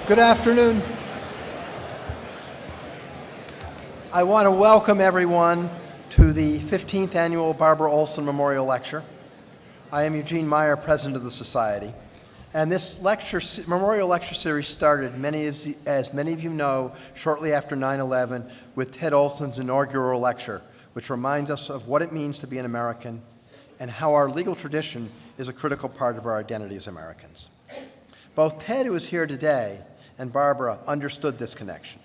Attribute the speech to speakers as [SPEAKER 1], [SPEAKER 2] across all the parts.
[SPEAKER 1] Good afternoon. I want to welcome everyone to the 15th Annual Barbara Olson Memorial Lecture. I am Eugene Meyer, President of the Society. And this Memorial Lecture Series started, as many of you know, shortly after 9/11 with Ted Olson's inaugural lecture, which reminds us of what it means to be an American and how our legal tradition is a critical part of our identity as Americans. Both Ted, who is here today, and Barbara understood this connection.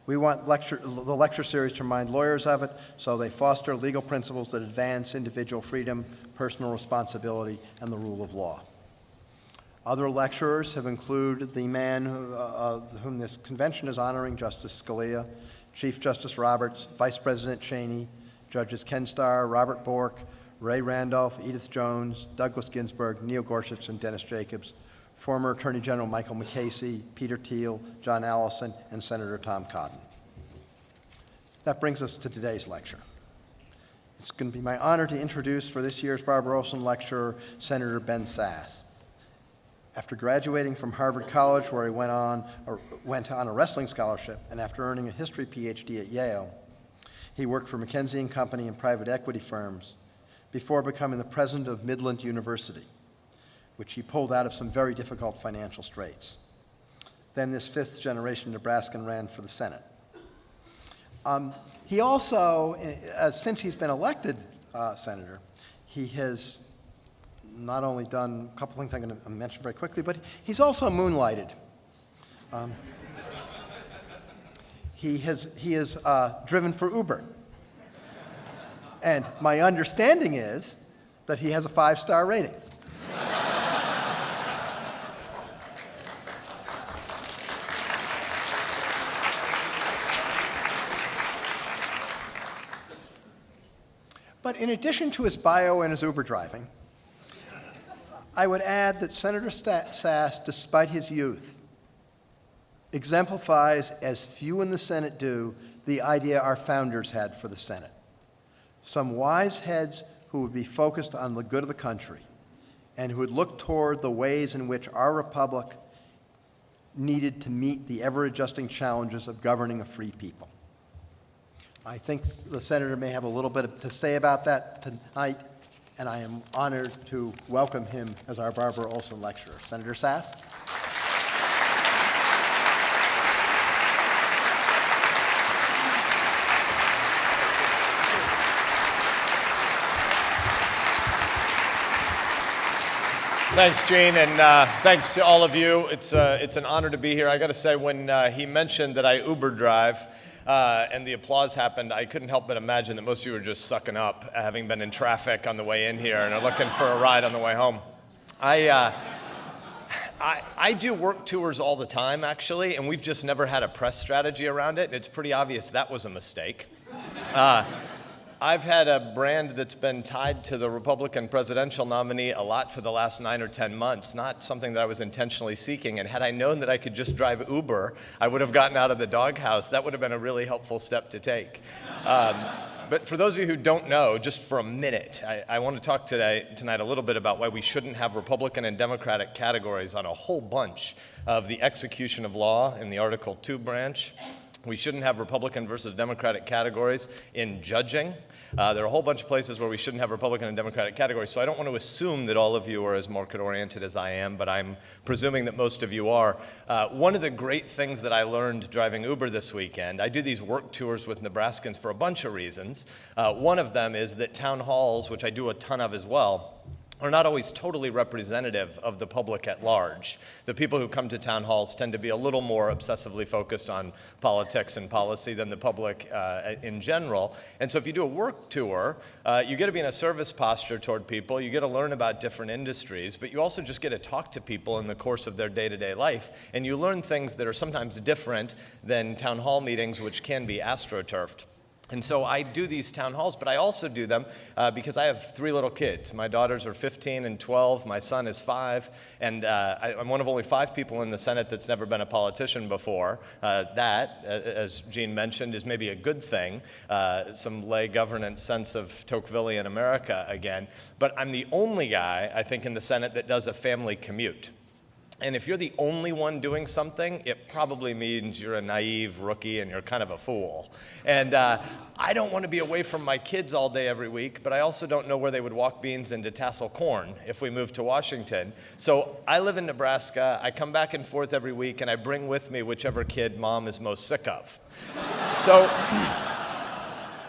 [SPEAKER 1] We want the lecture series to remind lawyers of it, so they foster legal principles that advance individual freedom, personal responsibility, and the rule of law. Other lecturers have included the man whom this convention is honoring, Justice Scalia, Chief Justice Roberts, Vice President Cheney, Judges Ken Starr, Robert Bork, Ray Randolph, Edith Jones, Douglas Ginsburg, Neil Gorsuch, and Dennis Jacobs, former Attorney General Michael McCasey, Peter Thiel, John Allison, and Senator Tom Cotton. That brings us to today's lecture. It's going to be my honor to introduce for this year's Barbara Olson lecturer, Senator Ben Sasse. After graduating from Harvard College, where he went on a wrestling scholarship, and after earning a history PhD at Yale, he worked for McKinsey & Company and private equity firms before becoming the president of Midland University, which he pulled out of some very difficult financial straits. Then this fifth-generation Nebraskan ran for the Senate. He also, since he's been elected senator, he has not only done a couple things I'm going to mention very quickly, but he's also moonlighted. He has driven for Uber. And my understanding is that he has a 5-star rating. But in addition to his bio and his Uber driving, I would add that Senator Sasse, despite his youth, exemplifies, as few in the Senate do, the idea our founders had for the Senate. Some wise heads who would be focused on the good of the country and who would look toward the ways in which our republic needed to meet the ever-adjusting challenges of governing a free people. I think the senator may have a little bit to say about that tonight, and I am honored to welcome him as our Barbara Olson lecturer. Senator Sasse?
[SPEAKER 2] Thanks, Gene, and thanks to all of you. It's an honor to be here. I got to say, when he mentioned that I Uber drive and the applause happened, I couldn't help but imagine that most of you were just sucking up, having been in traffic on the way in here and are looking for a ride on the way home. I do work tours all the time, actually, and we've just never had a press strategy around it, and it's pretty obvious that was a mistake. I've had a brand that's been tied to the Republican presidential nominee a lot for the last 9 or 10 months, not something that I was intentionally seeking. And had I known that I could just drive Uber, I would have gotten out of the doghouse. That would have been a really helpful step to take. But for those of you who don't know, just for a minute, I want to talk tonight a little bit about why we shouldn't have Republican and Democratic categories on a whole bunch of the execution of law in the Article 2 branch. We shouldn't have Republican versus Democratic categories in judging. There are a whole bunch of places where we shouldn't have Republican and Democratic categories, so I don't want to assume that all of you are as market-oriented as I am, but I'm presuming that most of you are. One of the great things that I learned driving Uber this weekend, I do these work tours with Nebraskans for a bunch of reasons. One of them is that town halls, which I do a ton of as well, are not always totally representative of the public at large. The people who come to town halls tend to be a little more obsessively focused on politics and policy than the public in general. And so if you do a work tour, you get to be in a service posture toward people, you get to learn about different industries, but you also just get to talk to people in the course of their day-to-day life, and you learn things that are sometimes different than town hall meetings, which can be astroturfed. And so I do these town halls, but I also do them because I have 3 little kids. My daughters are 15 and 12. My son is 5. And I'm one of only 5 people in the Senate that's never been a politician before. That, as Gene mentioned, is maybe a good thing, some lay governance sense of Tocquevillian America again. But I'm the only guy, I think, in the Senate that does a family commute. And if you're the only one doing something, it probably means you're a naive rookie and you're kind of a fool. And I don't want to be away from my kids all day every week, but I also don't know where they would walk beans into tassel corn if we moved to Washington. So I live in Nebraska. I come back and forth every week, and I bring with me whichever kid mom is most sick of. So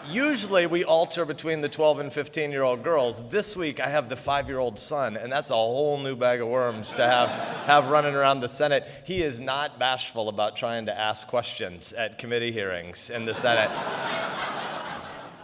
[SPEAKER 2] usually we alter between the 12 and 15-year-old girls. This week I have the 5-year-old son, and that's a whole new bag of worms to have running around the Senate. He is not bashful about trying to ask questions at committee hearings in the Senate.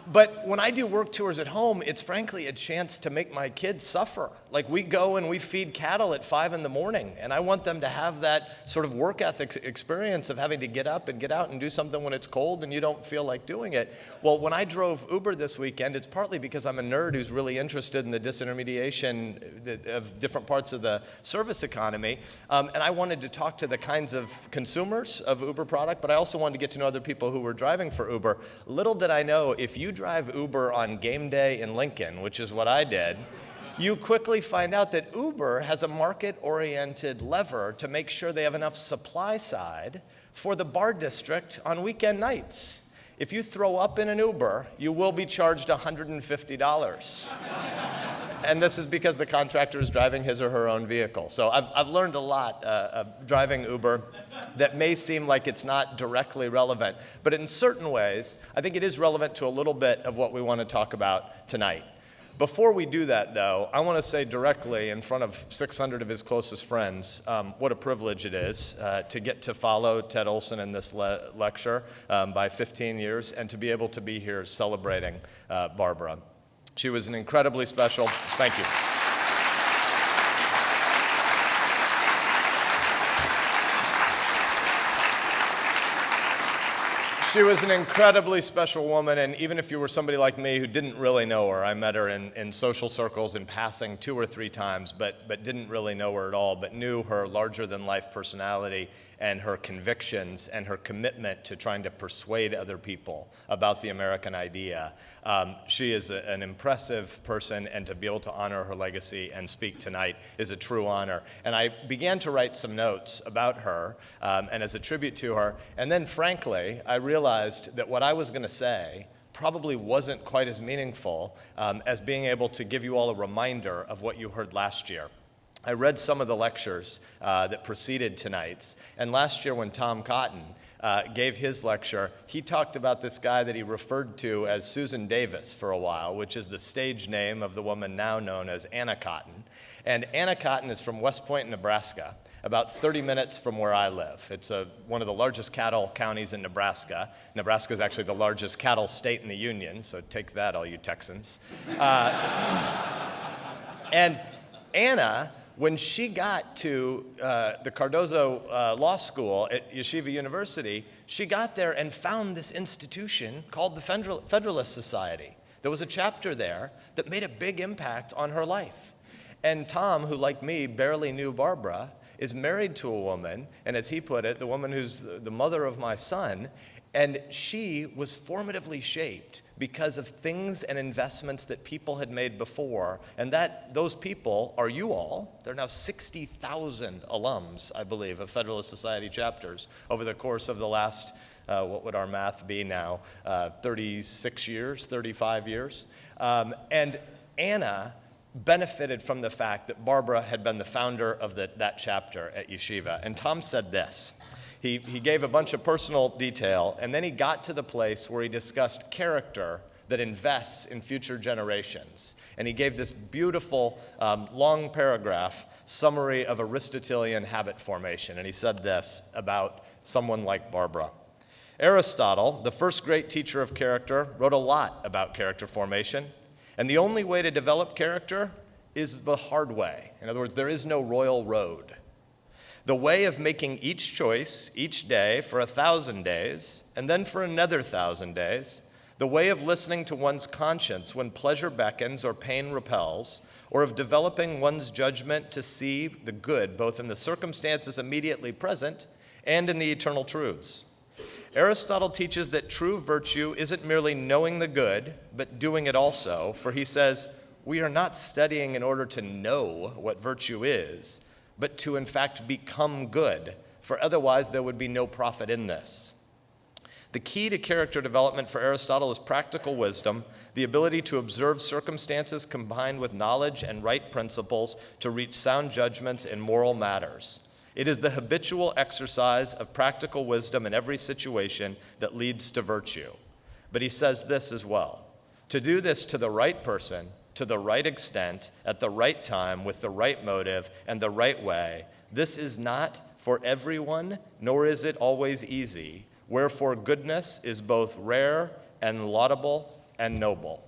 [SPEAKER 2] But when I do work tours at home, it's frankly a chance to make my kids suffer. Like, we go and we feed cattle at 5 in the morning, and I want them to have that sort of work ethic experience of having to get up and get out and do something when it's cold and you don't feel like doing it. Well, when I drove Uber this weekend, it's partly because I'm a nerd who's really interested in the disintermediation of different parts of the service economy, and I wanted to talk to the kinds of consumers of Uber product, but I also wanted to get to know other people who were driving for Uber. Little did I know, if you drive Uber on game day in Lincoln, which is what I did, you quickly find out that Uber has a market-oriented lever to make sure they have enough supply side for the bar district on weekend nights. If you throw up in an Uber, you will be charged $150. And this is because the contractor is driving his or her own vehicle. So I've learned a lot driving Uber that may seem like it's not directly relevant, but in certain ways, I think it is relevant to a little bit of what we want to talk about tonight. Before we do that, though, I want to say directly in front of 600 of his closest friends what a privilege it is to get to follow Ted Olson in this lecture by 15 years and to be able to be here celebrating Barbara. She was an incredibly special, thank you. She was an incredibly special woman, and even if you were somebody like me who didn't really know her, I met her in social circles in passing 2 or 3 times, but didn't really know her at all, but knew her larger-than-life personality and her convictions and her commitment to trying to persuade other people about the American idea. She is an impressive person, and to be able to honor her legacy and speak tonight is a true honor. And I began to write some notes about her and as a tribute to her, and then frankly, I realized that what I was going to say probably wasn't quite as meaningful as being able to give you all a reminder of what you heard last year. I read some of the lectures that preceded tonight's, and last year when Tom Cotton gave his lecture, he talked about this guy that he referred to as Susan Davis for a while, which is the stage name of the woman now known as Anna Cotton. And Anna Cotton is from West Point, Nebraska, about 30 minutes from where I live. It's one of the largest cattle counties in Nebraska. Nebraska is actually the largest cattle state in the Union, so take that, all you Texans. And Anna, when she got to the Cardozo Law School at Yeshiva University, she got there and found this institution called the Federalist Society. There was a chapter there that made a big impact on her life. And Tom, who like me barely knew Barbara, is married to a woman, and as he put it, the woman who's the mother of my son, and she was formatively shaped because of things and investments that people had made before, and that those people are you all. There are now 60,000 alums, I believe, of Federalist Society chapters over the course of the last, what would our math be now, 36 years, 35 years. And Anna benefited from the fact that Barbara had been the founder of that chapter at Yeshiva. And Tom said this. He gave a bunch of personal detail, and then he got to the place where he discussed character that invests in future generations. And he gave this beautiful, long paragraph summary of Aristotelian habit formation. And he said this about someone like Barbara. Aristotle, the first great teacher of character, wrote a lot about character formation. And the only way to develop character is the hard way. In other words, there is no royal road. The way of making each choice each day for 1,000 days, and then for another 1,000 days, the way of listening to one's conscience when pleasure beckons or pain repels, or of developing one's judgment to see the good both in the circumstances immediately present and in the eternal truths. Aristotle teaches that true virtue isn't merely knowing the good, but doing it also, for he says, we are not studying in order to know what virtue is, but to in fact become good, for otherwise there would be no profit in this. The key to character development for Aristotle is practical wisdom, the ability to observe circumstances combined with knowledge and right principles to reach sound judgments in moral matters. It is the habitual exercise of practical wisdom in every situation that leads to virtue. But he says this as well: to do this to the right person, to the right extent, at the right time, with the right motive, and the right way, this is not for everyone, nor is it always easy, wherefore goodness is both rare and laudable and noble.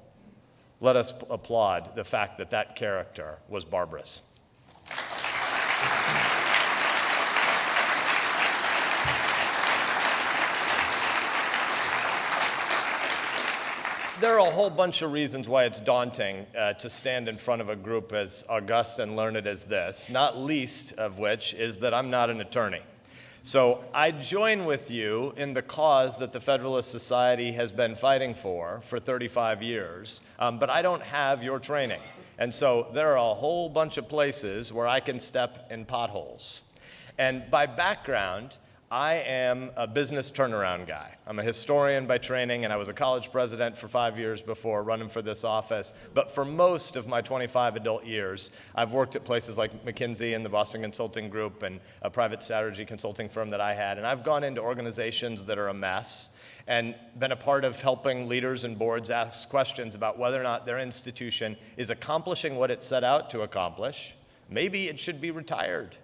[SPEAKER 2] Let us applaud the fact that that character was barbarous. There are a whole bunch of reasons why it's daunting to stand in front of a group as august and learned as this, not least of which is that I'm not an attorney. So I join with you in the cause that the Federalist Society has been fighting for 35 years, but I don't have your training. And so there are a whole bunch of places where I can step in potholes. And by background, I am a business turnaround guy. I'm a historian by training, and I was a college president for 5 years before running for this office. But for most of my 25 adult years, I've worked at places like McKinsey and the Boston Consulting Group and a private strategy consulting firm that I had. And I've gone into organizations that are a mess and been a part of helping leaders and boards ask questions about whether or not their institution is accomplishing what it set out to accomplish. Maybe it should be retired.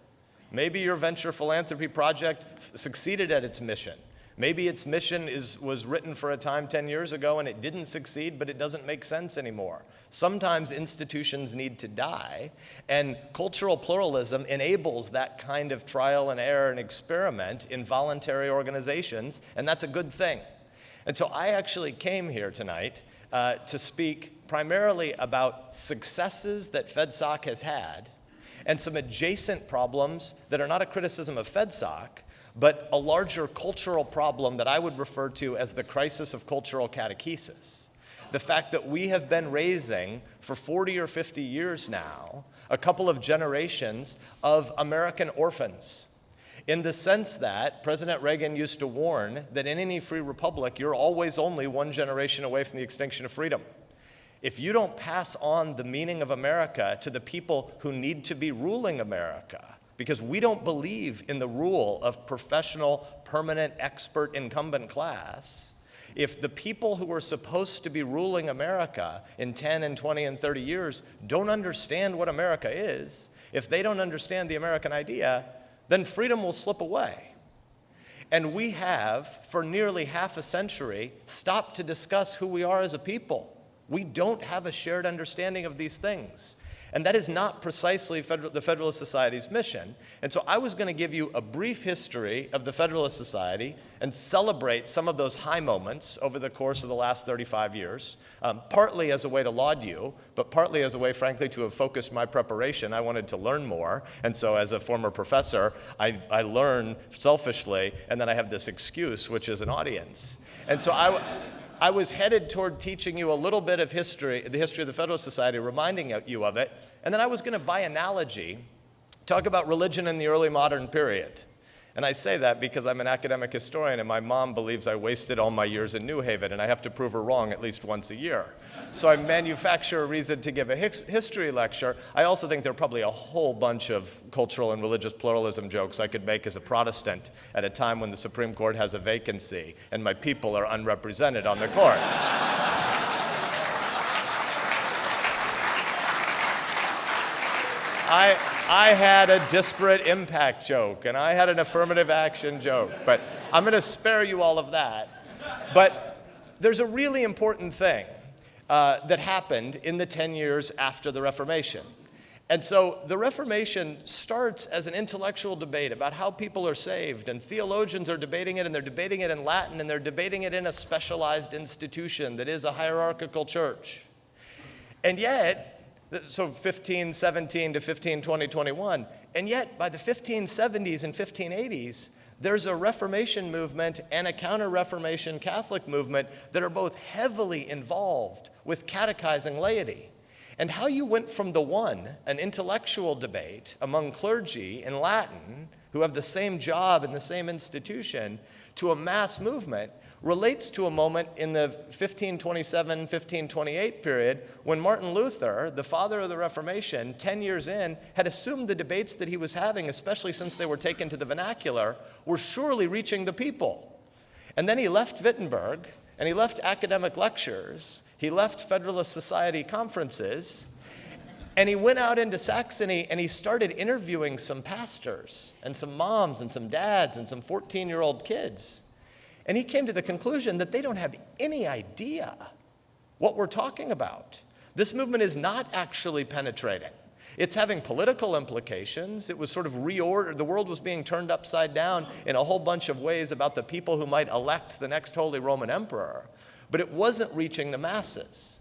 [SPEAKER 2] Maybe your venture philanthropy project succeeded at its mission. Maybe its mission was written for a time 10 years ago and it didn't succeed, but it doesn't make sense anymore. Sometimes institutions need to die, and cultural pluralism enables that kind of trial and error and experiment in voluntary organizations, and that's a good thing. And so I actually came here tonight to speak primarily about successes that FedSoc has had and some adjacent problems that are not a criticism of FedSoc, but a larger cultural problem that I would refer to as the crisis of cultural catechesis. The fact that we have been raising for 40 or 50 years now a couple of generations of American orphans, in the sense that President Reagan used to warn that in any free republic, you're always only one generation away from the extinction of freedom. If you don't pass on the meaning of America to the people who need to be ruling America, because we don't believe in the rule of professional, permanent, expert, incumbent class, if the people who are supposed to be ruling America in 10 and 20 and 30 years don't understand what America is, if they don't understand the American idea, then freedom will slip away. And we have, for nearly half a century, stopped to discuss who we are as a people. We don't have a shared understanding of these things. And that is not precisely the Federalist Society's mission. And so I was going to give you a brief history of the Federalist Society and celebrate some of those high moments over the course of the last 35 years, partly as a way to laud you, but partly as a way, frankly, to have focused my preparation. I wanted to learn more. And so as a former professor, I learn selfishly, and then I have this excuse, which is an audience. And so I was headed toward teaching you a little bit of history, the history of the Federalist Society, reminding you of it, and then I was going to, by analogy, talk about religion in the early modern period. And I say that because I'm an academic historian, and my mom believes I wasted all my years in New Haven, and I have to prove her wrong at least once a year. So I manufacture a reason to give a history lecture. I also think there are probably a whole bunch of cultural and religious pluralism jokes I could make as a Protestant at a time when the Supreme Court has a vacancy and my people are unrepresented on the court. I had a disparate impact joke, and I had an affirmative action joke, but I'm going to spare you all of that. But there's a really important thing that happened in the 10 years after the Reformation. And so the Reformation starts as an intellectual debate about how people are saved, and theologians are debating it, and they're debating it in Latin, and they're debating it in a specialized institution that is a hierarchical church. And yet, so 1517 to 1520, 21. And yet, by the 1570s and 1580s, there's a Reformation movement and a counter-Reformation Catholic movement that are both heavily involved with catechizing laity. and how you went from the one, an intellectual debate among clergy in Latin who have the same job in the same institution, to a mass movement relates to a moment in the 1527, 1528 period when Martin Luther, the father of the Reformation, 10 years in, had assumed the debates that he was having, especially since they were taken to the vernacular, were surely reaching the people. And then he left Wittenberg, and he left academic lectures, he left Federalist Society conferences, and he went out into Saxony and he started interviewing some pastors and some moms and some dads and some 14-year-old kids. And he came to the conclusion that they don't have any idea what we're talking about. This movement is not actually penetrating. It's having political implications. It was sort of reordered. The world was being turned upside down in a whole bunch of ways about the people who might elect the next Holy Roman Emperor. But it wasn't reaching the masses.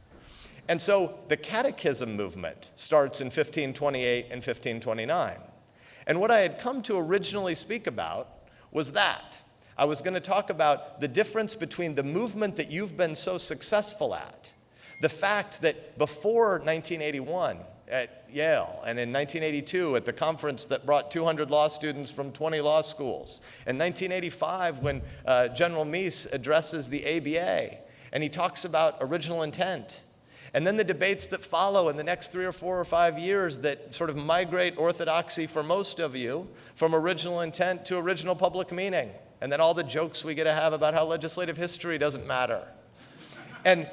[SPEAKER 2] And so the catechism movement starts in 1528 and 1529. And what I had come to originally speak about was that. I was going to talk about the difference between the movement that you've been so successful at, the fact that before 1981 at Yale, and in 1982 at the conference that brought 200 law students from 20 law schools, in 1985 when General Mies addresses the ABA, and he talks about original intent, and then the debates that follow in the next 3 or 4 or 5 years that sort of migrate orthodoxy for most of you from original intent to original public meaning. And then all the jokes we get to have about how legislative history doesn't matter. And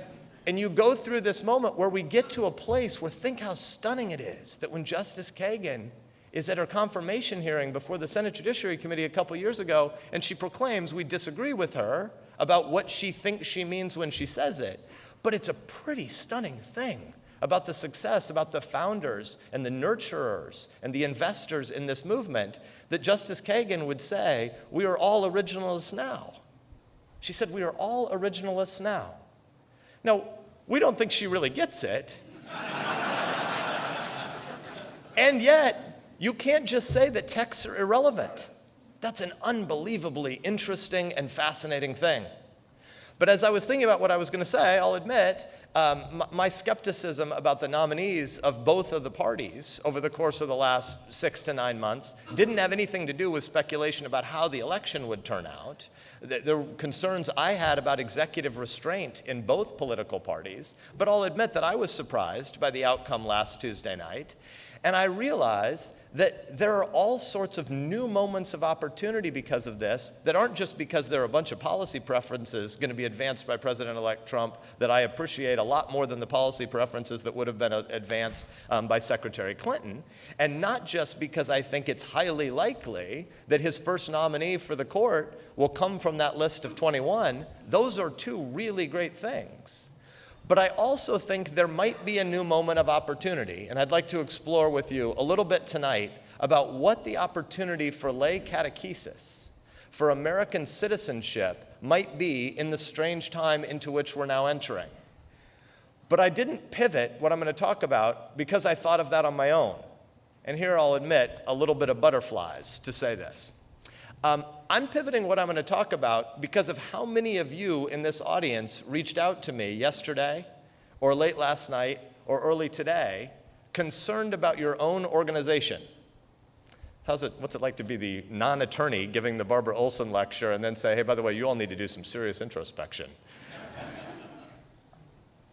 [SPEAKER 2] you go through this moment where we get to a place where think how stunning it is that when Justice Kagan is at her confirmation hearing before the Senate Judiciary Committee a couple years ago, and she proclaims we disagree with her about what she thinks she means when she says it. But it's a pretty stunning thing about the success, about the founders and the nurturers and the investors in this movement, that Justice Kagan would say, we are all originalists now. She said, we are all originalists now. Now, we don't think she really gets it. And yet, you can't just say that texts are irrelevant. That's an unbelievably interesting and fascinating thing. But as I was thinking about what I was going to say, I'll admit, my skepticism about the nominees of both of the parties over the course of the last 6 to 9 months didn't have anything to do with speculation about how the election would turn out. The concerns I had about executive restraint in both political parties, but I'll admit that I was surprised by the outcome last Tuesday night. And I realize that there are all sorts of new moments of opportunity because of this that aren't just because there are a bunch of policy preferences going to be advanced by President-elect Trump that I appreciate a lot more than the policy preferences that would have been advanced by Secretary Clinton, and not just because I think it's highly likely that his first nominee for the court will come from that list of 21. Those are two really great things. But I also think there might be a new moment of opportunity, and I'd like to explore with you a little bit tonight about what the opportunity for lay catechesis, for American citizenship, might be in the strange time into which we're now entering. But I didn't pivot what I'm going to talk about because I thought of that on my own. And here I'll admit a little bit of butterflies to say this. I'm pivoting what I'm going to talk about because of how many of you in this audience reached out to me yesterday or late last night or early today concerned about your own organization. What's it like to be the non-attorney giving the Barbara Olson lecture and then say, hey, by the way, you all need to do some serious introspection?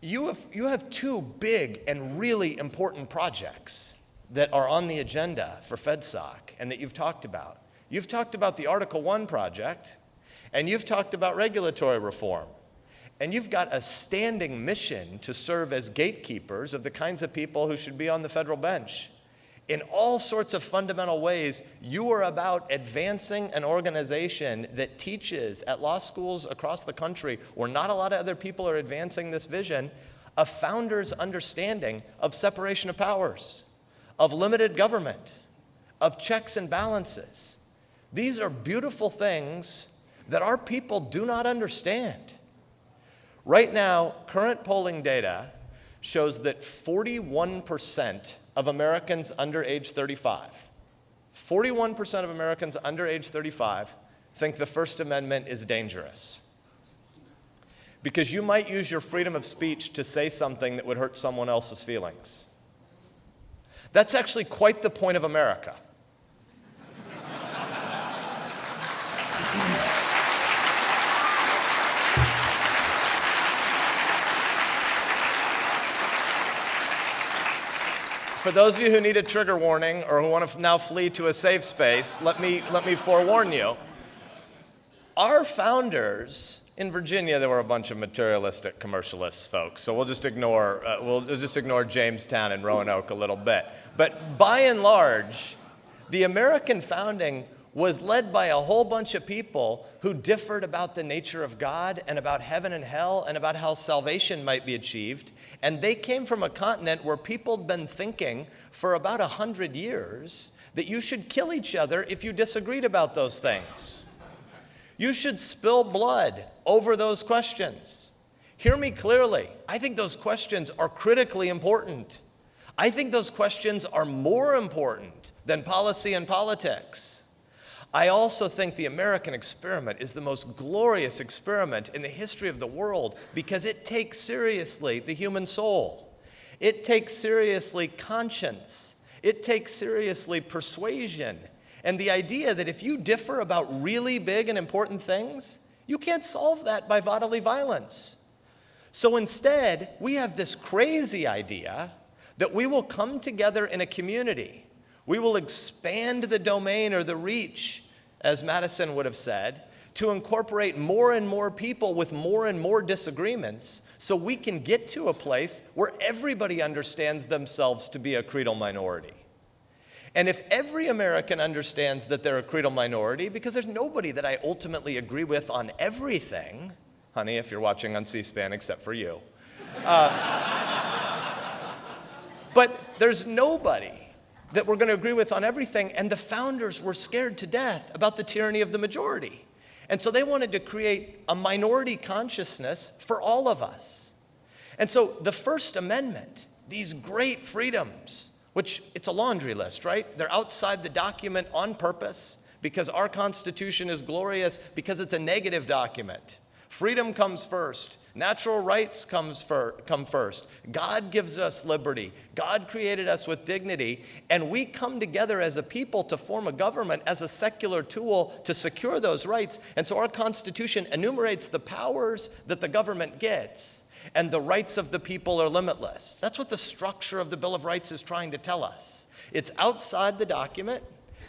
[SPEAKER 2] You have two big and really important projects that are on the agenda for FedSoc and that you've talked about. You've talked about the Article 1 project, and you've talked about regulatory reform. And you've got a standing mission to serve as gatekeepers of the kinds of people who should be on the federal bench. In all sorts of fundamental ways, you are about advancing an organization that teaches at law schools across the country, where not a lot of other people are advancing this vision, a founder's understanding of separation of powers, of limited government, of checks and balances. These are beautiful things that our people do not understand. Right now, current polling data shows that 41% of Americans under age 35, 41% of Americans under age 35 think the First Amendment is dangerous. because you might use your freedom of speech to say something that would hurt someone else's feelings. That's actually quite the point of America. For those of you who need a trigger warning or who want to now flee to a safe space, let me forewarn you. Our founders in Virginia, there were a bunch of materialistic commercialist folks, so we'll just ignore Jamestown and Roanoke a little bit. But by and large, the American founding was led by a whole bunch of people who differed about the nature of God and about heaven and hell and about how salvation might be achieved. And they came from a continent where people had been thinking for about 100 years that you should kill each other if you disagreed about those things. You should spill blood over those questions. Hear me clearly. I think those questions are critically important. I think those questions are more important than policy and politics. I also think the American experiment is the most glorious experiment in the history of the world because it takes seriously the human soul. It takes seriously conscience. It takes seriously persuasion. And the idea that if you differ about really big and important things, you can't solve that by bodily violence. So instead, we have this crazy idea that we will come together in a community. We will expand the domain or the reach, as Madison would have said, to incorporate more and more people with more and more disagreements so we can get to a place where everybody understands themselves to be a creedal minority. And if every American understands that they're a creedal minority, because there's nobody that I ultimately agree with on everything, honey, if you're watching on C-SPAN, except for you. But there's nobody that we're going to agree with on everything, and the founders were scared to death about the tyranny of the majority. And so they wanted to create a minority consciousness for all of us. And so the First Amendment, these great freedoms, which it's a laundry list, right? They're outside the document on purpose because our Constitution is glorious because it's a negative document. Freedom comes first. Natural rights come first. God gives us liberty. God created us with dignity. And we come together as a people to form a government as a secular tool to secure those rights. And so our Constitution enumerates the powers that the government gets. And the rights of the people are limitless. That's what the structure of the Bill of Rights is trying to tell us. It's outside the document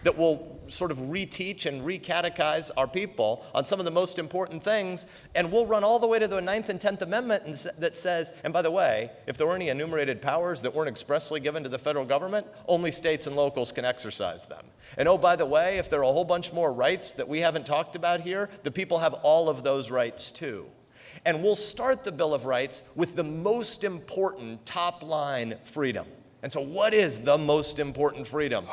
[SPEAKER 2] that will sort of reteach and recatechize our people on some of the most important things, and we'll run all the way to the 9th and 10th Amendment that says, and by the way, if there were any enumerated powers that weren't expressly given to the federal government, only states and locals can exercise them. And oh, by the way, if there are a whole bunch more rights that we haven't talked about here, the people have all of those rights too. And we'll start the Bill of Rights with the most important top-line freedom. And so what is the most important freedom?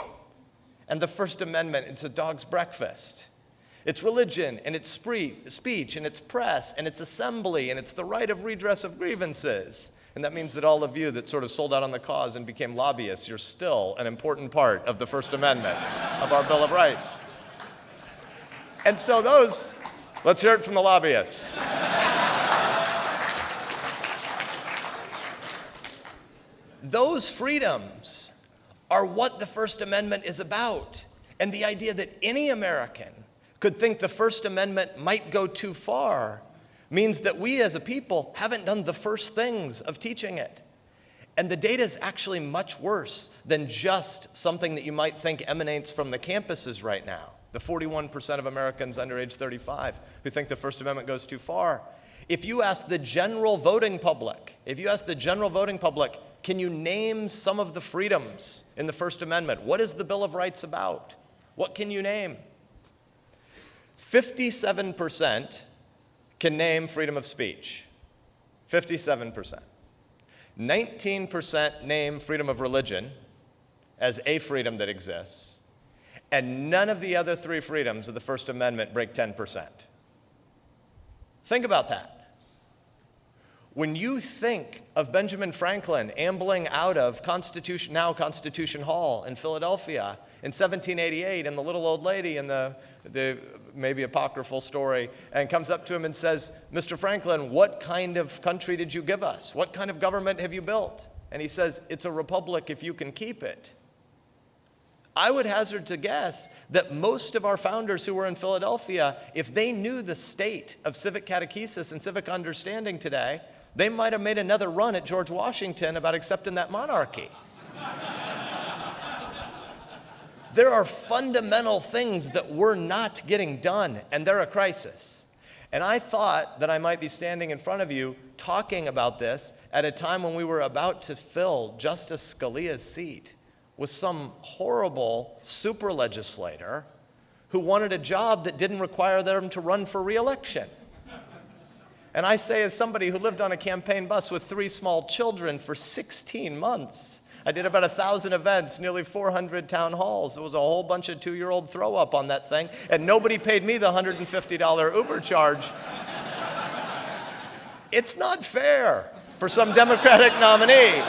[SPEAKER 2] And the First Amendment, it's a dog's breakfast. It's religion, and it's speech, and it's press, and it's assembly, and it's the right of redress of grievances. And that means that all of you that sort of sold out on the cause and became lobbyists, you're still an important part of the First Amendment of our Bill of Rights. And so let's hear it from the lobbyists. Those freedoms are what the First Amendment is about. And the idea that any American could think the First Amendment might go too far means that we as a people haven't done the first things of teaching it. And the data is actually much worse than just something that you might think emanates from the campuses right now. The 41% of Americans under age 35 who think the First Amendment goes too far. If you ask the general voting public, can you name some of the freedoms in the First Amendment? What is the Bill of Rights about? What can you name? 57% can name freedom of speech. 57%. 19% name freedom of religion as a freedom that exists. And none of the other three freedoms of the First Amendment break 10%. Think about that. When you think of Benjamin Franklin ambling out of Constitution Hall in Philadelphia in 1788 and the little old lady and the maybe apocryphal story, and comes up to him and says, "Mr. Franklin, what kind of country did you give us? What kind of government have you built?" And he says, "It's a republic if you can keep it." I would hazard to guess that most of our founders who were in Philadelphia, if they knew the state of civic catechesis and civic understanding today, they might have made another run at George Washington about accepting that monarchy. There are fundamental things that we're not getting done, and they're a crisis. And I thought that I might be standing in front of you talking about this at a time when we were about to fill Justice Scalia's seat with some horrible super legislator who wanted a job that didn't require them to run for re-election. And I say, as somebody who lived on a campaign bus with 3 small children for 16 months, I did about 1,000 events, nearly 400 town halls. There was a whole bunch of 2-year-old throw up on that thing, and nobody paid me the $150 Uber charge. It's not fair for some Democratic nominee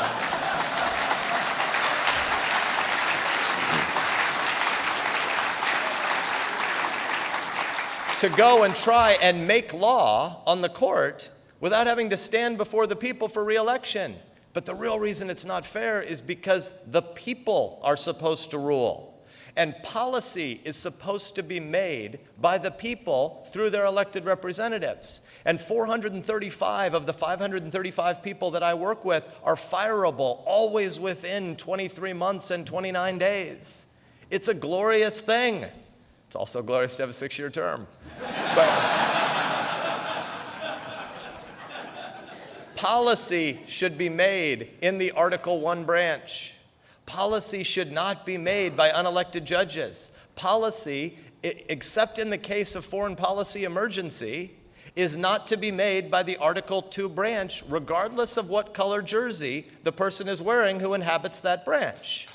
[SPEAKER 2] to go and try and make law on the court without having to stand before the people for re-election. But the real reason it's not fair is because the people are supposed to rule. And policy is supposed to be made by the people through their elected representatives. And 435 of the 535 people that I work with are fireable always within 23 months and 29 days. It's a glorious thing. It's also glorious to have a 6-year term. Policy should be made in the Article 1 branch. Policy should not be made by unelected judges. Policy, except in the case of foreign policy emergency, is not to be made by the Article 2 branch, regardless of what color jersey the person is wearing who inhabits that branch.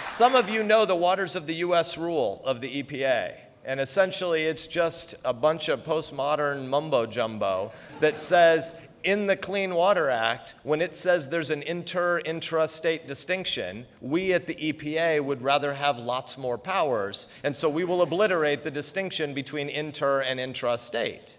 [SPEAKER 2] Some of you know the Waters of the U.S. rule of the EPA, and essentially it's just a bunch of postmodern mumbo-jumbo that says in the Clean Water Act, when it says there's an intra-state distinction, we at the EPA would rather have lots more powers, and so we will obliterate the distinction between inter and intra-state.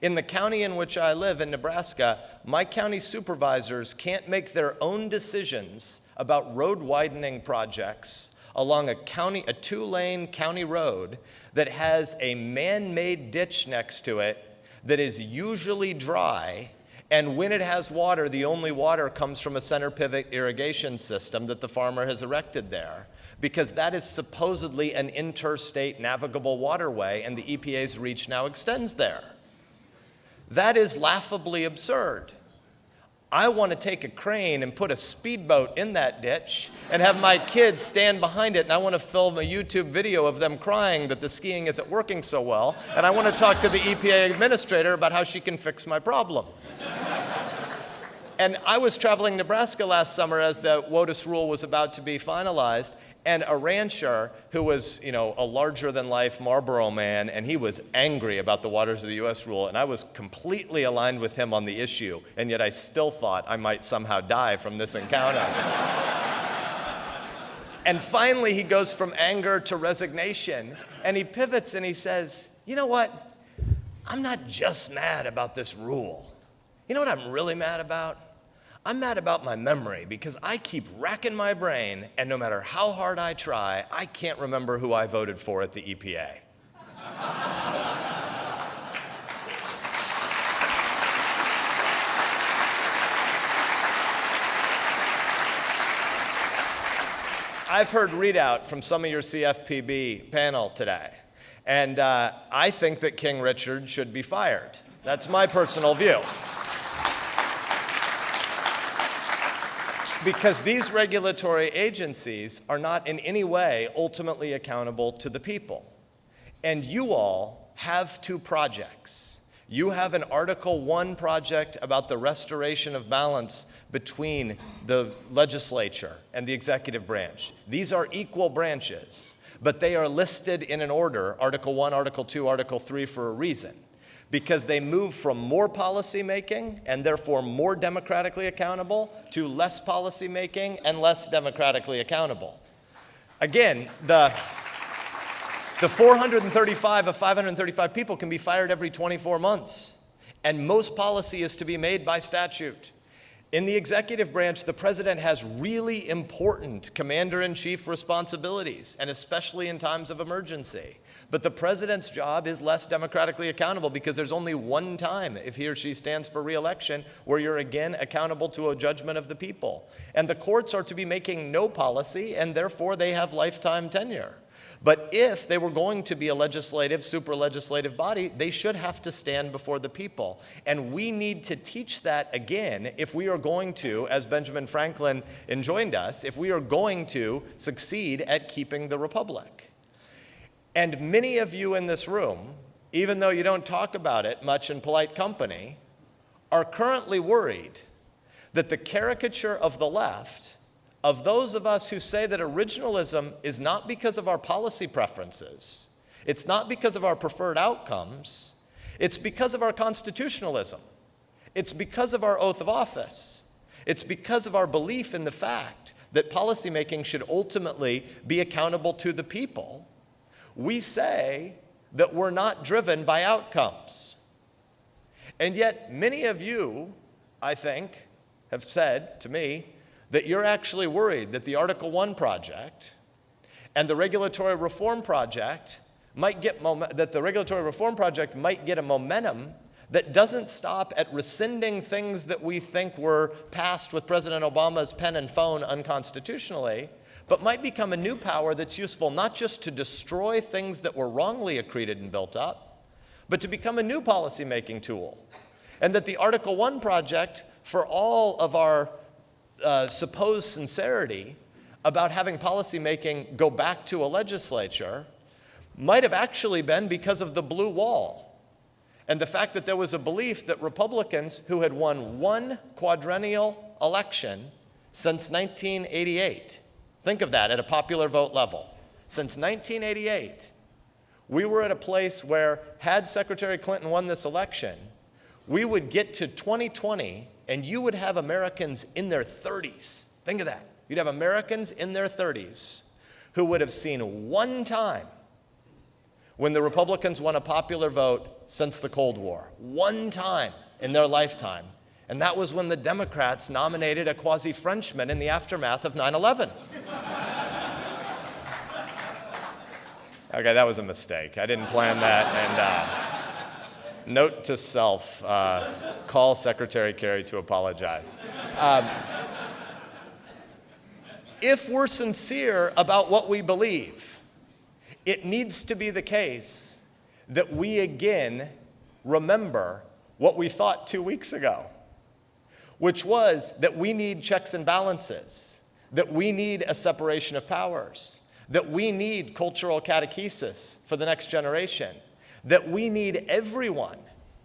[SPEAKER 2] In the county in which I live, in Nebraska, my county supervisors can't make their own decisions about road widening projects along a 2-lane county road that has a man-made ditch next to it that is usually dry, and when it has water, the only water comes from a center pivot irrigation system that the farmer has erected there, because that is supposedly an interstate navigable waterway, and the EPA's reach now extends there. That is laughably absurd. I want to take a crane and put a speedboat in that ditch and have my kids stand behind it, and I want to film a YouTube video of them crying that the skiing isn't working so well, and I want to talk to the EPA administrator about how she can fix my problem. And I was traveling Nebraska last summer as the WOTUS rule was about to be finalized, and a rancher who was, a larger-than-life Marlboro man, and he was angry about the Waters of the U.S. rule, and I was completely aligned with him on the issue, and yet I still thought I might somehow die from this encounter. And finally, he goes from anger to resignation, and he pivots and he says, "You know what? I'm not just mad about this rule. You know what I'm really mad about? I'm mad about my memory, because I keep racking my brain, and no matter how hard I try, I can't remember who I voted for at the EPA." I've heard readout from some of your CFPB panel today, and I think that King Richard should be fired. That's my personal view. Because these regulatory agencies are not in any way ultimately accountable to the people. And you all have 2 projects. You have an Article 1 project about the restoration of balance between the legislature and the executive branch. These are equal branches, but they are listed in an order, Article 1, Article 2, Article 3, for a reason. because they move from more policy making and therefore more democratically accountable to less policy making and less democratically accountable. Again, the 435 of 535 people can be fired every 24 months, and most policy is to be made by statute. In the executive branch, the president has really important commander-in-chief responsibilities, and especially in times of emergency. But the president's job is less democratically accountable because there's only one time, if he or she stands for re-election, where you're again accountable to a judgment of the people. And the courts are to be making no policy, and therefore they have lifetime tenure. But if they were going to be a legislative, super-legislative body, they should have to stand before the people. And we need to teach that again if we are going to, as Benjamin Franklin enjoined us, if we are going to succeed at keeping the republic. And many of you in this room, even though you don't talk about it much in polite company, are currently worried that the caricature of the left, of those of us who say that originalism is not because of our policy preferences, it's not because of our preferred outcomes, it's because of our constitutionalism. It's because of our oath of office. It's because of our belief in the fact that policymaking should ultimately be accountable to the people. We say that we're not driven by outcomes. And yet, many of you, I think, have said to me that you're actually worried that the Article 1 project and the Regulatory Reform Project might get a momentum that doesn't stop at rescinding things that we think were passed with President Obama's pen and phone unconstitutionally, but might become a new power that's useful not just to destroy things that were wrongly accreted and built up, but to become a new policymaking tool. And that the Article 1 project, for all of our supposed sincerity about having policymaking go back to a legislature, might have actually been because of the blue wall and the fact that there was a belief that Republicans who had won one quadrennial election since 1988, think of that at a popular vote level, since 1988, we were at a place where, had Secretary Clinton won this election, we would get to 2020 and you would have Americans in their 30s. Think of that. You'd have Americans in their 30s who would have seen one time when the Republicans won a popular vote since the Cold War. One time in their lifetime. And that was when the Democrats nominated a quasi-Frenchman in the aftermath of 9/11. Okay, that was a mistake. I didn't plan that. And note to self, call Secretary Kerry to apologize. If we're sincere about what we believe, it needs to be the case that we again remember what we thought 2 weeks ago, which was that we need checks and balances, that we need a separation of powers, that we need cultural catechesis for the next generation, that we need everyone,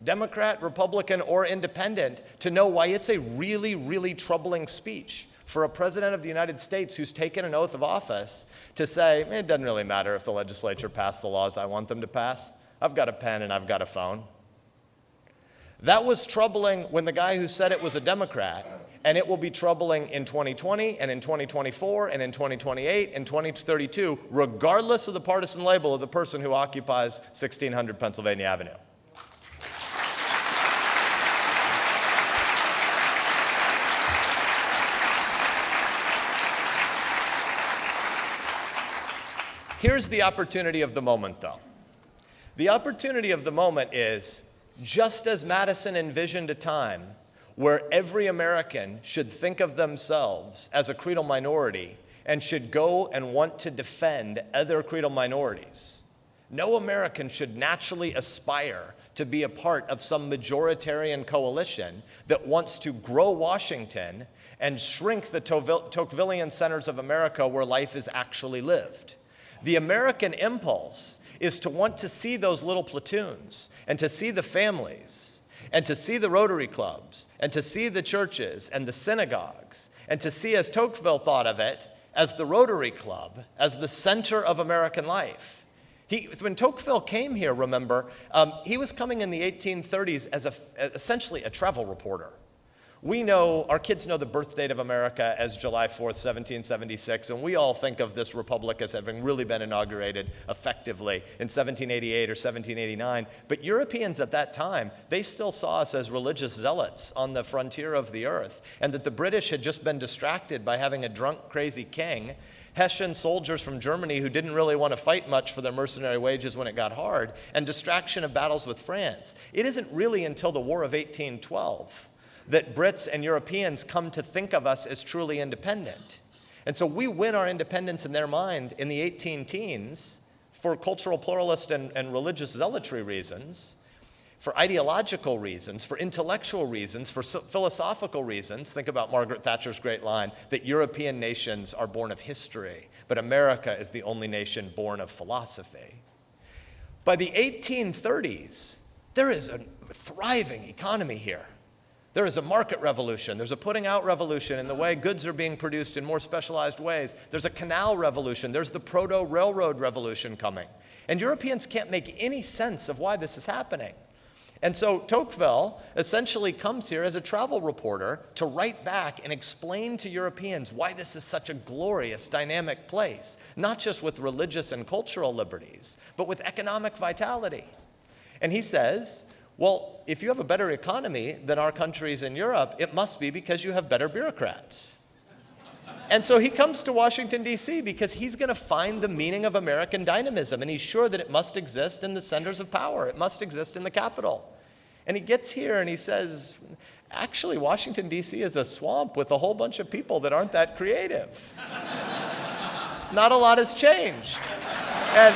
[SPEAKER 2] Democrat, Republican, or independent, to know why it's a really, really troubling speech for a president of the United States who's taken an oath of office to say, it doesn't really matter if the legislature passed the laws I want them to pass. I've got a pen and I've got a phone. That was troubling when the guy who said it was a Democrat, and it will be troubling in 2020 and in 2024 and in 2028 and 2032, regardless of the partisan label of the person who occupies 1600 Pennsylvania Avenue. Here's the opportunity of the moment, though. The opportunity of the moment is, just as Madison envisioned a time where every American should think of themselves as a creedal minority and should go and want to defend other creedal minorities, no American should naturally aspire to be a part of some majoritarian coalition that wants to grow Washington and shrink the Tocquevillian centers of America where life is actually lived. The American impulse is to want to see those little platoons and to see the families and to see the Rotary clubs and to see the churches and the synagogues and to see, as Tocqueville thought of it, as the Rotary Club, as the center of American life. When Tocqueville came here, remember, he was coming in the 1830s as essentially a travel reporter. Our kids know the birth date of America as July 4th, 1776, and we all think of this republic as having really been inaugurated effectively in 1788 or 1789. But Europeans at that time, they still saw us as religious zealots on the frontier of the earth, and that the British had just been distracted by having a drunk, crazy king, Hessian soldiers from Germany who didn't really want to fight much for their mercenary wages when it got hard, and distraction of battles with France. It isn't really until the War of 1812 that Brits and Europeans come to think of us as truly independent. And so we win our independence in their mind in the 18-teens for cultural pluralist and religious zealotry reasons, for ideological reasons, for intellectual reasons, for philosophical reasons. Think about Margaret Thatcher's great line that European nations are born of history, but America is the only nation born of philosophy. By the 1830s, there is a thriving economy here. There is a market revolution. There's a putting out revolution in the way goods are being produced in more specialized ways. There's a canal revolution. There's the proto-railroad revolution coming. And Europeans can't make any sense of why this is happening. And so Tocqueville essentially comes here as a travel reporter to write back and explain to Europeans why this is such a glorious, dynamic place, not just with religious and cultural liberties, but with economic vitality. And he says, well, if you have a better economy than our countries in Europe, it must be because you have better bureaucrats. And so he comes to Washington, D.C. because he's going to find the meaning of American dynamism, and he's sure that it must exist in the centers of power. It must exist in the capital. And he gets here and he says, actually, Washington, D.C. is a swamp with a whole bunch of people that aren't that creative. Not a lot has changed. And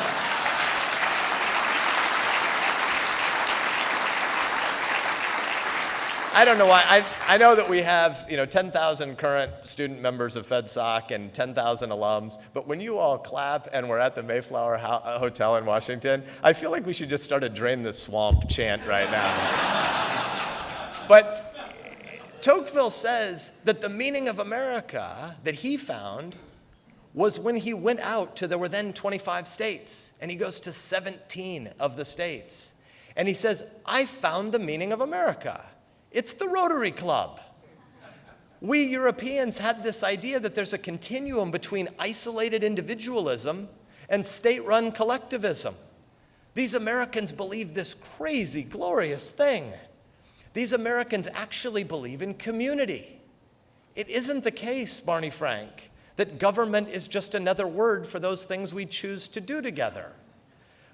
[SPEAKER 2] I don't know why. I know that we have 10,000 current student members of FedSoc and 10,000 alums, but when you all clap and we're at the Mayflower Hotel in Washington, I feel like we should just start a Drain the Swamp chant right now. But Tocqueville says that the meaning of America that he found was when he went out to, there were then 25 states, and he goes to 17 of the states. And he says, I found the meaning of America. It's the Rotary Club. We Europeans had this idea that there's a continuum between isolated individualism and state-run collectivism. These Americans believe this crazy, glorious thing. These Americans actually believe in community. It isn't the case, Barney Frank, that government is just another word for those things we choose to do together.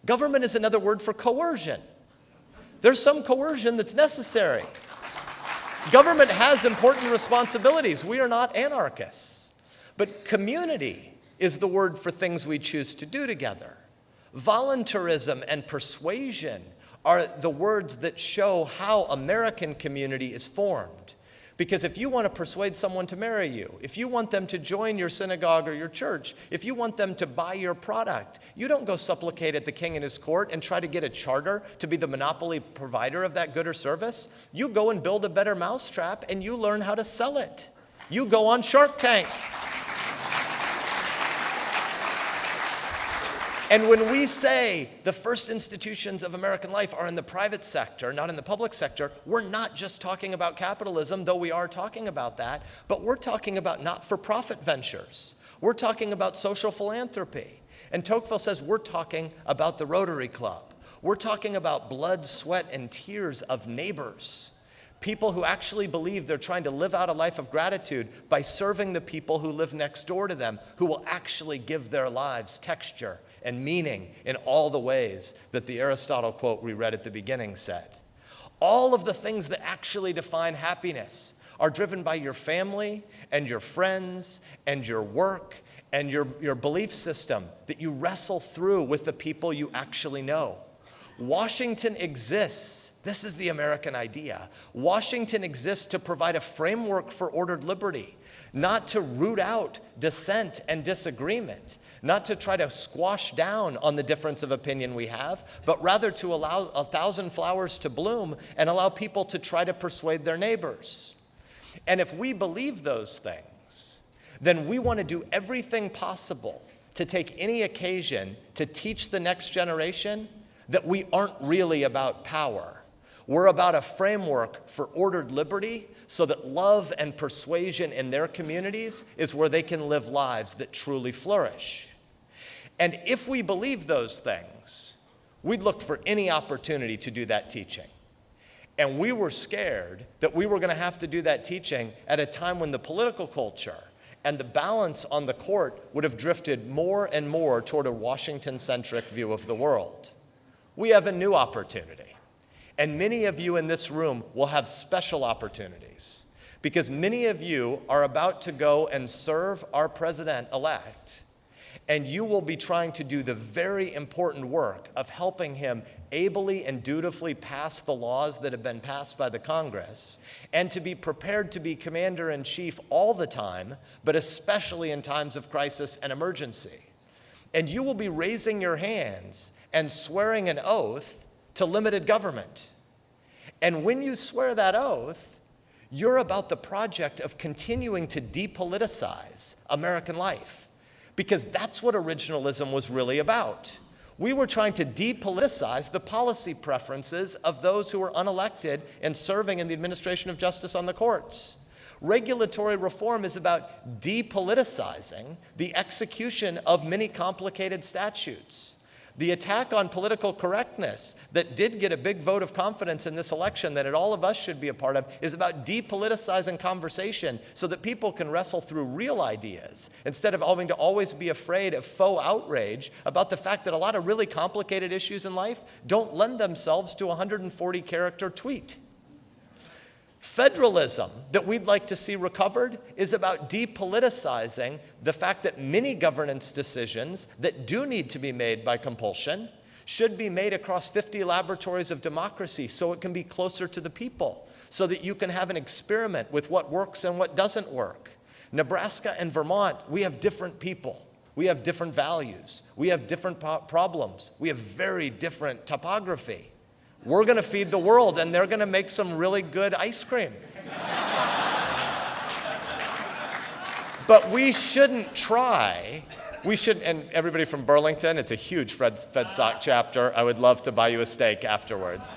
[SPEAKER 2] Government is another word for coercion. There's some coercion that's necessary. Government has important responsibilities. We are not anarchists. But community is the word for things we choose to do together. Voluntarism and persuasion are the words that show how American community is formed. Because if you want to persuade someone to marry you, if you want them to join your synagogue or your church, if you want them to buy your product, you don't go supplicate at the king and his court and try to get a charter to be the monopoly provider of that good or service. You go and build a better mousetrap and you learn how to sell it. You go on Shark Tank. And when we say the first institutions of American life are in the private sector, not in the public sector, we're not just talking about capitalism, though we are talking about that, but we're talking about not-for-profit ventures. We're talking about social philanthropy. And Tocqueville says we're talking about the Rotary Club. We're talking about blood, sweat, and tears of neighbors. People who actually believe they're trying to live out a life of gratitude by serving the people who live next door to them, who will actually give their lives texture and meaning in all the ways that the Aristotle quote we read at the beginning said. All of the things that actually define happiness are driven by your family and your friends and your work and your belief system that you wrestle through with the people you actually know. Washington exists. This is the American idea. Washington exists to provide a framework for ordered liberty, not to root out dissent and disagreement, not to try to squash down on the difference of opinion we have, but rather to allow 1,000 flowers to bloom and allow people to try to persuade their neighbors. And if we believe those things, then we want to do everything possible to take any occasion to teach the next generation that we aren't really about power. We're about a framework for ordered liberty so that love and persuasion in their communities is where they can live lives that truly flourish. And if we believe those things, we'd look for any opportunity to do that teaching. And we were scared that we were going to have to do that teaching at a time when the political culture and the balance on the court would have drifted more and more toward a Washington-centric view of the world. We have a new opportunity. And many of you in this room will have special opportunities because many of you are about to go and serve our president-elect, and you will be trying to do the very important work of helping him ably and dutifully pass the laws that have been passed by the Congress, and to be prepared to be commander-in-chief all the time, but especially in times of crisis and emergency. And you will be raising your hands and swearing an oath to limited government. And when you swear that oath, you're about the project of continuing to depoliticize American life, because that's what originalism was really about. We were trying to depoliticize the policy preferences of those who were unelected and serving in the administration of justice on the courts. Regulatory reform is about depoliticizing the execution of many complicated statutes. The attack on political correctness that did get a big vote of confidence in this election that all of us should be a part of is about depoliticizing conversation so that people can wrestle through real ideas instead of having to always be afraid of faux outrage about the fact that a lot of really complicated issues in life don't lend themselves to a 140-character tweet. Federalism that we'd like to see recovered is about depoliticizing the fact that many governance decisions that do need to be made by compulsion should be made across 50 laboratories of democracy so it can be closer to the people, so that you can have an experiment with what works and what doesn't work. Nebraska and Vermont, we have different people. We have different values. We have different problems. We have very different topography. We're going to feed the world, and they're going to make some really good ice cream. But we shouldn't try. And everybody from Burlington, it's a huge FedSoc chapter. I would love to buy you a steak afterwards.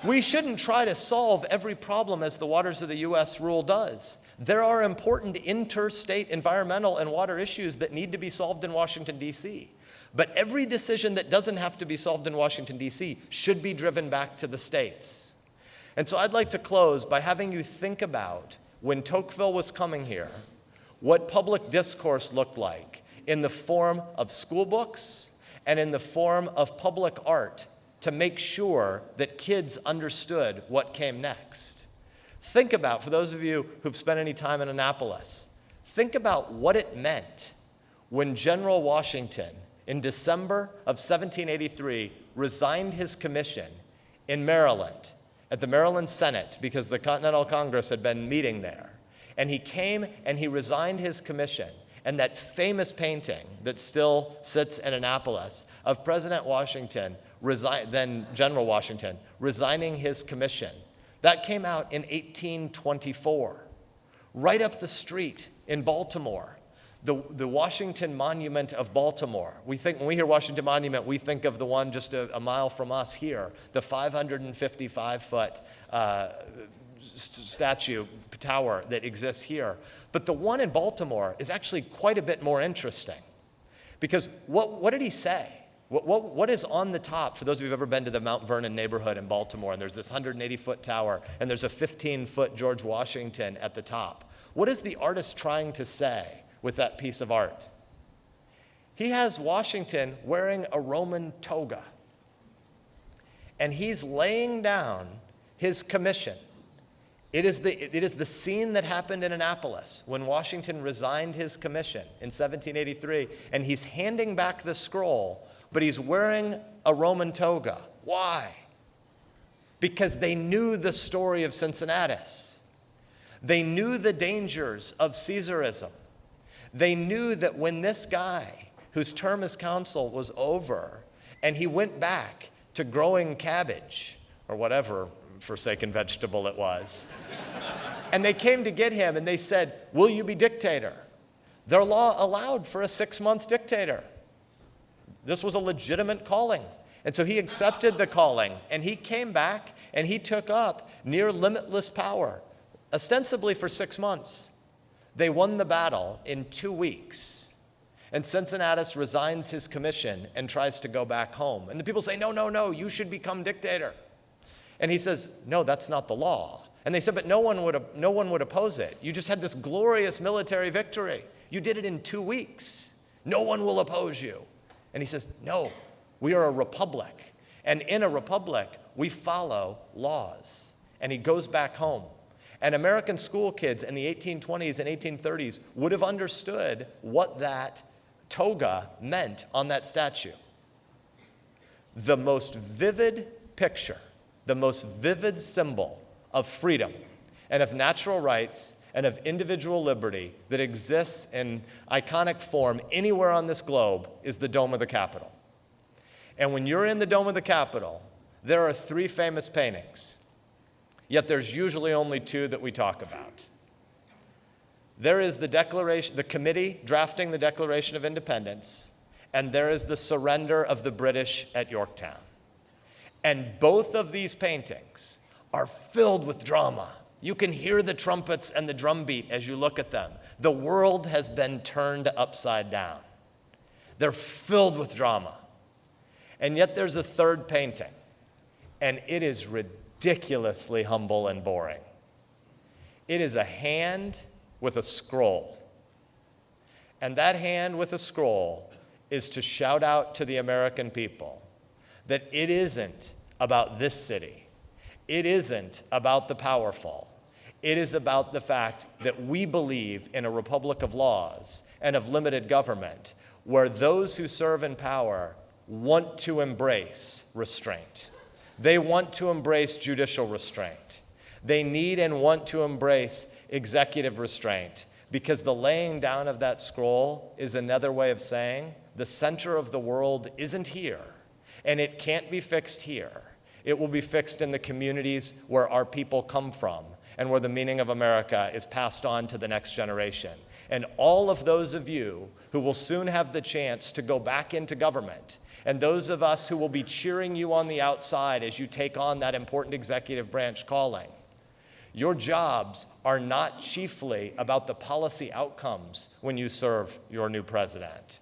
[SPEAKER 2] We shouldn't try to solve every problem as the Waters of the U.S. rule does. There are important interstate environmental and water issues that need to be solved in Washington, D.C. But every decision that doesn't have to be solved in Washington, D.C. should be driven back to the states. And so I'd like to close by having you think about when Tocqueville was coming here, what public discourse looked like in the form of school books and in the form of public art to make sure that kids understood what came next. Think about, for those of you who've spent any time in Annapolis, think about what it meant when General Washington, in December of 1783, resigned his commission in Maryland, at the Maryland Senate, because the Continental Congress had been meeting there. And he came and he resigned his commission. And that famous painting that still sits in Annapolis of President Washington, then General Washington, resigning his commission, that came out in 1824. Right up the street in Baltimore, the Washington Monument of Baltimore. When we hear Washington Monument, we think of the one just a mile from us here, the 555-foot statue tower that exists here. But the one in Baltimore is actually quite a bit more interesting, because what did he say? What is on the top? For those of you who've ever been to the Mount Vernon neighborhood in Baltimore, and there's this 180-foot tower, and there's a 15-foot George Washington at the top. What is the artist trying to say with that piece of art? He has Washington wearing a Roman toga, and he's laying down his commission. It is the scene that happened in Annapolis when Washington resigned his commission in 1783, and he's handing back the scroll, but he's wearing a Roman toga. Why? Because they knew the story of Cincinnatus. They knew the dangers of Caesarism. They knew that when this guy, whose term as consul was over, and he went back to growing cabbage, or whatever forsaken vegetable it was, and they came to get him and they said, "Will you be dictator?" Their law allowed for a 6-month dictator. This was a legitimate calling. And so he accepted the calling, and he came back and he took up near limitless power, ostensibly for 6 months. They won the battle in 2 weeks. And Cincinnatus resigns his commission and tries to go back home. And the people say, no, you should become dictator. And he says, no, that's not the law. And they said, but no one would oppose it. You just had this glorious military victory. You did it in 2 weeks. No one will oppose you. And he says, no, we are a republic. And in a republic, we follow laws. And he goes back home. And American school kids in the 1820s and 1830s would have understood what that toga meant on that statue. The most vivid picture, the most vivid symbol of freedom and of natural rights and of individual liberty that exists in iconic form anywhere on this globe is the Dome of the Capitol. And when you're in the Dome of the Capitol, there are 3 famous paintings, yet there's usually only 2 that we talk about. There is the committee drafting the Declaration of Independence, and there is the surrender of the British at Yorktown. And both of these paintings are filled with drama. You can hear the trumpets and the drumbeat as you look at them. The world has been turned upside down. They're filled with drama. And yet there's a third painting, and it is ridiculously humble and boring. It is a hand with a scroll. And that hand with a scroll is to shout out to the American people that it isn't about this city. It isn't about the powerful. It is about the fact that we believe in a republic of laws and of limited government where those who serve in power want to embrace restraint. They want to embrace judicial restraint. They need and want to embrace executive restraint because the laying down of that scroll is another way of saying the center of the world isn't here, and it can't be fixed here. It will be fixed in the communities where our people come from and where the meaning of America is passed on to the next generation. And all of those of you who will soon have the chance to go back into government, and those of us who will be cheering you on the outside as you take on that important executive branch calling, your jobs are not chiefly about the policy outcomes when you serve your new president.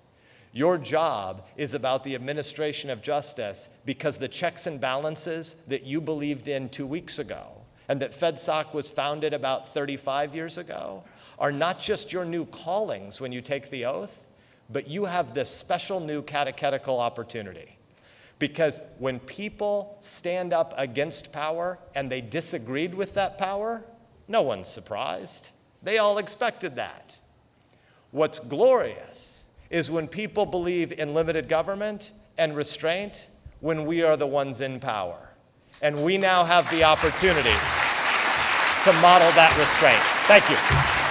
[SPEAKER 2] Your job is about the administration of justice because the checks and balances that you believed in 2 weeks ago and that FedSoc was founded about 35 years ago are not just your new callings when you take the oath, but you have this special new catechetical opportunity. Because when people stand up against power and they disagreed with that power, no one's surprised. They all expected that. What's glorious is when people believe in limited government and restraint when we are the ones in power. And we now have the opportunity to model that restraint. Thank you.